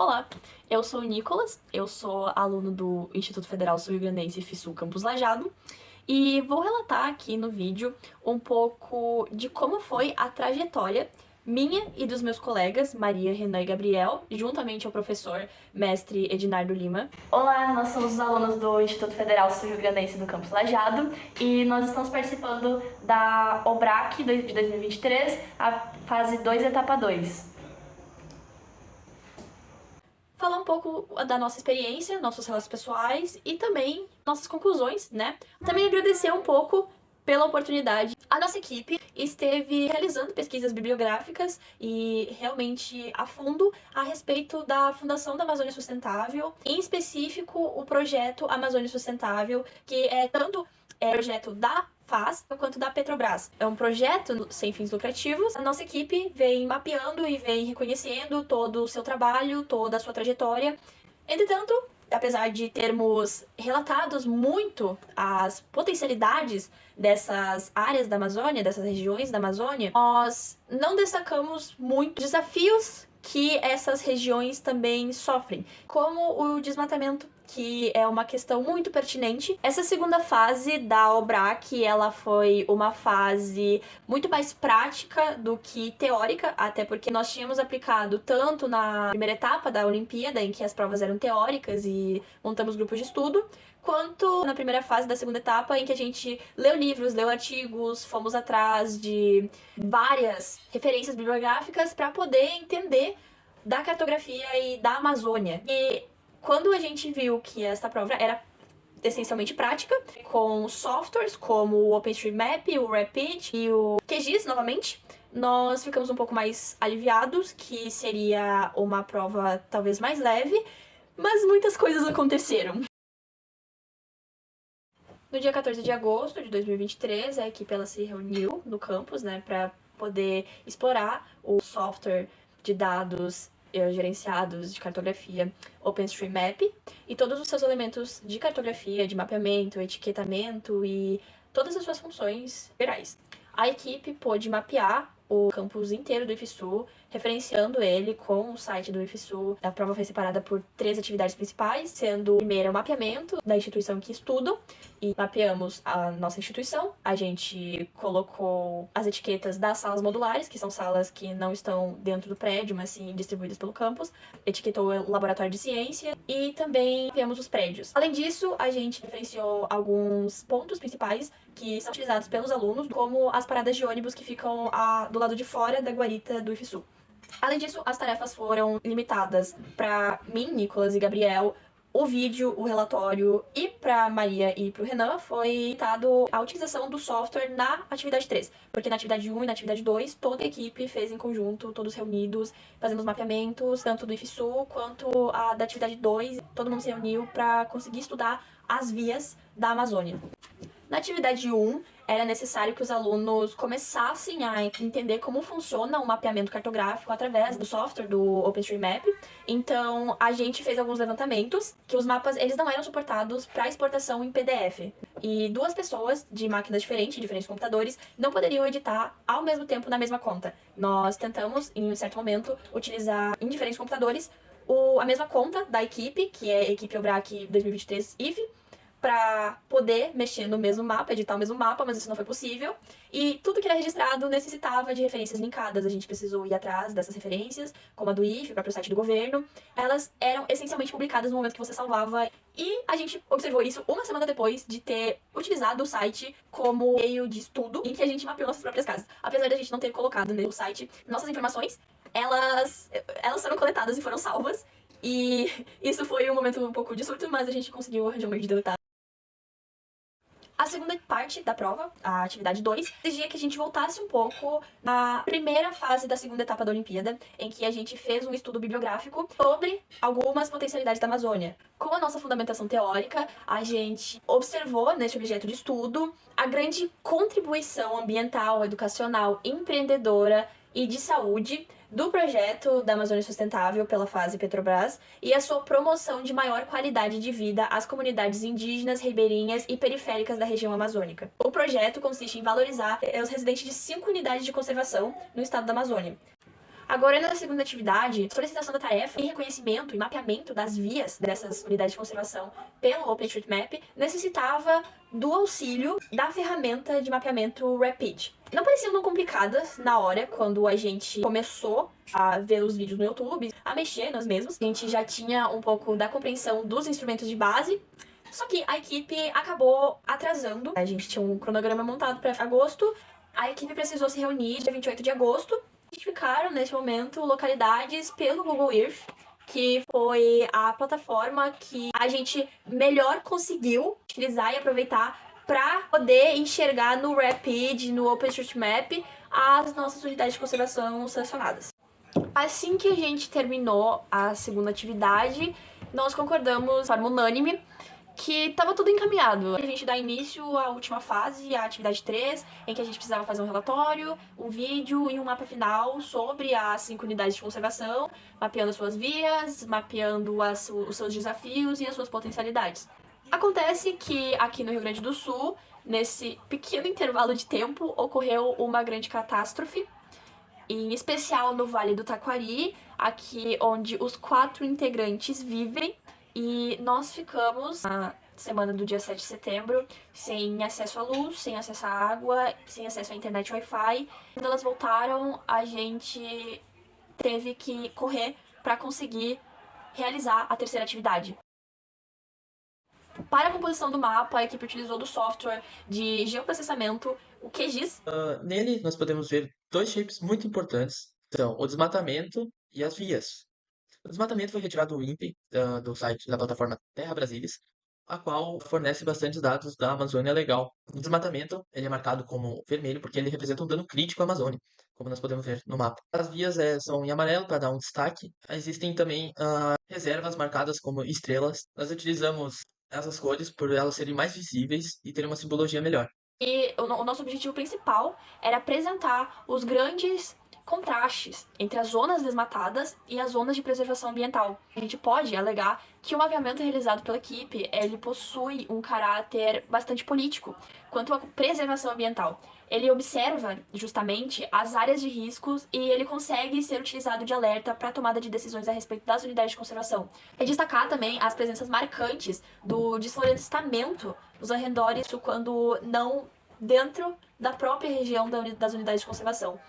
Olá, eu sou o Nicolas, eu sou aluno do Instituto Federal Sul-Rio-Grandense FISU Campus Lajeado e vou relatar aqui no vídeo um pouco de como foi a trajetória minha e dos meus colegas, Maria, Renan e Gabriel, juntamente ao professor mestre Ednardo Lima. Olá, nós somos os alunos do Instituto Federal Sul-Rio-Grandense do Campus Lajeado e nós estamos participando da OBRAC de 2023, a fase 2, etapa 2. Falar um pouco da nossa experiência, nossos relatos pessoais e também nossas conclusões, né? Também agradecer um pouco pela oportunidade. A nossa equipe esteve realizando pesquisas bibliográficas e realmente a fundo a respeito da Fundação da Amazônia Sustentável, em específico o projeto Amazônia Sustentável, que é tanto projeto da FAS quanto da Petrobras. É um projeto sem fins lucrativos. A nossa equipe vem mapeando e vem reconhecendo todo o seu trabalho, toda a sua trajetória. Entretanto, apesar de termos relatados muito as potencialidades dessas áreas da Amazônia, dessas regiões da Amazônia, nós não destacamos muito desafios que essas regiões também sofrem, como o desmatamento, que é uma questão muito pertinente. Essa segunda fase da OBRAC, ela foi uma fase muito mais prática do que teórica, até porque nós tínhamos aplicado tanto na primeira etapa da Olimpíada, em que as provas eram teóricas e montamos grupos de estudo, quanto na primeira fase da segunda etapa, em que a gente leu livros, leu artigos, fomos atrás de várias referências bibliográficas para poder entender da cartografia e da Amazônia. E quando a gente viu que esta prova era essencialmente prática, com softwares como o OpenStreetMap, o Rapid e o QGIS novamente, nós ficamos um pouco mais aliviados que seria uma prova talvez mais leve, mas muitas coisas aconteceram. No dia 14 de agosto de 2023, a equipe ela se reuniu no campus, né, para poder explorar o software de dados gerenciados de cartografia OpenStreetMap e todos os seus elementos de cartografia, de mapeamento, etiquetamento e todas as suas funções gerais. A equipe pôde mapear o campus inteiro do IFSU, referenciando ele com o site do IFSU. A prova foi separada por 3 atividades principais, sendo a primeira o mapeamento da instituição que estudam, e mapeamos a nossa instituição. A gente colocou as etiquetas das salas modulares, que são salas que não estão dentro do prédio, mas sim distribuídas pelo campus. Etiquetou o laboratório de ciência e também mapeamos os prédios. Além disso, a gente referenciou alguns pontos principais que são utilizados pelos alunos, como as paradas de ônibus que ficam do lado de fora da guarita do IFSU. Além disso, as tarefas foram limitadas para mim, Nicolas e Gabriel. O vídeo, o relatório e para Maria e para o Renan foi limitado a utilização do software na atividade 3, porque na atividade 1 e na atividade 2 toda a equipe fez em conjunto, todos reunidos, fazendo os mapeamentos, tanto do IFSU quanto a da atividade 2, todo mundo se reuniu para conseguir estudar as vias da Amazônia. Na atividade 1, era necessário que os alunos começassem a entender como funciona o mapeamento cartográfico através do software do OpenStreetMap. Então, a gente fez alguns levantamentos, que os mapas eles não eram suportados para exportação em PDF. E 2 pessoas de máquinas diferentes computadores, não poderiam editar ao mesmo tempo na mesma conta. Nós tentamos, em um certo momento, utilizar em diferentes computadores a mesma conta da equipe, que é a equipe OBRAC 2023 IF, para poder mexer no mesmo mapa, editar o mesmo mapa, mas isso não foi possível. E tudo que era registrado necessitava de referências linkadas. A gente precisou ir atrás dessas referências, como a do IF, o próprio site do governo. Elas eram essencialmente publicadas no momento que você salvava. E a gente observou isso uma semana depois de ter utilizado o site como meio de estudo, em que a gente mapeou nossas próprias casas. Apesar de a gente não ter colocado no site nossas informações, elas foram coletadas e foram salvas. E isso foi um momento um pouco de surto, mas a gente conseguiu arranjar um meio de deletar. A segunda parte da prova, a atividade 2, exigia que a gente voltasse um pouco na primeira fase da segunda etapa da Olimpíada, em que a gente fez um estudo bibliográfico sobre algumas potencialidades da Amazônia. Com a nossa fundamentação teórica, a gente observou neste objeto de estudo a grande contribuição ambiental, educacional, empreendedora e de saúde do projeto da Amazônia Sustentável pela fase Petrobras e a sua promoção de maior qualidade de vida às comunidades indígenas, ribeirinhas e periféricas da região amazônica. O projeto consiste em valorizar os residentes de 5 unidades de conservação no estado da Amazônia. Agora, na segunda atividade, solicitação da tarefa e reconhecimento e mapeamento das vias dessas unidades de conservação pelo OpenStreetMap necessitava do auxílio da ferramenta de mapeamento Rapid. Não pareciam tão complicadas na hora, quando a gente começou a ver os vídeos no YouTube, a mexer nos mesmos. A gente já tinha um pouco da compreensão dos instrumentos de base, só que a equipe acabou atrasando. A gente tinha um cronograma montado para agosto, a equipe precisou se reunir dia 28 de agosto. Identificaram, nesse momento, localidades pelo Google Earth, que foi a plataforma que a gente melhor conseguiu utilizar e aproveitar para poder enxergar no Rapid, no OpenStreetMap, as nossas unidades de conservação selecionadas. Assim que a gente terminou a segunda atividade, nós concordamos de forma unânime que estava tudo encaminhado. A gente dá início à última fase, a atividade 3, em que a gente precisava fazer um relatório, um vídeo e um mapa final sobre as 5 unidades de conservação, mapeando as suas vias, mapeando os seus desafios e as suas potencialidades. Acontece que aqui no Rio Grande do Sul, nesse pequeno intervalo de tempo, ocorreu uma grande catástrofe, em especial no Vale do Taquari, aqui onde os 4 integrantes vivem. E nós ficamos na semana do dia 7 de setembro sem acesso à luz, sem acesso à água, sem acesso à internet Wi-Fi. Quando elas voltaram, a gente teve que correr para conseguir realizar a terceira atividade. Para a composição do mapa, a equipe utilizou do software de geoprocessamento, o QGIS. Nele, nós podemos ver dois shapes muito importantes, são o desmatamento e as vias. O desmatamento foi retirado do INPE, do site da plataforma Terra Brasilis, a qual fornece bastantes dados da Amazônia Legal. O desmatamento ele é marcado como vermelho porque ele representa um dano crítico à Amazônia, como nós podemos ver no mapa. As vias são em amarelo para dar um destaque. Existem também reservas marcadas como estrelas. Nós utilizamos essas cores por elas serem mais visíveis e terem uma simbologia melhor. E o nosso objetivo principal era apresentar os grandes contrastes entre as zonas desmatadas e as zonas de preservação ambiental. A gente pode alegar que o mapeamento realizado pela equipe ele possui um caráter bastante político quanto à preservação ambiental. Ele observa justamente as áreas de riscos e ele consegue ser utilizado de alerta para a tomada de decisões a respeito das unidades de conservação. É destacar também as presenças marcantes do desflorestamento nos arredores, quando não dentro da própria região das unidades de conservação.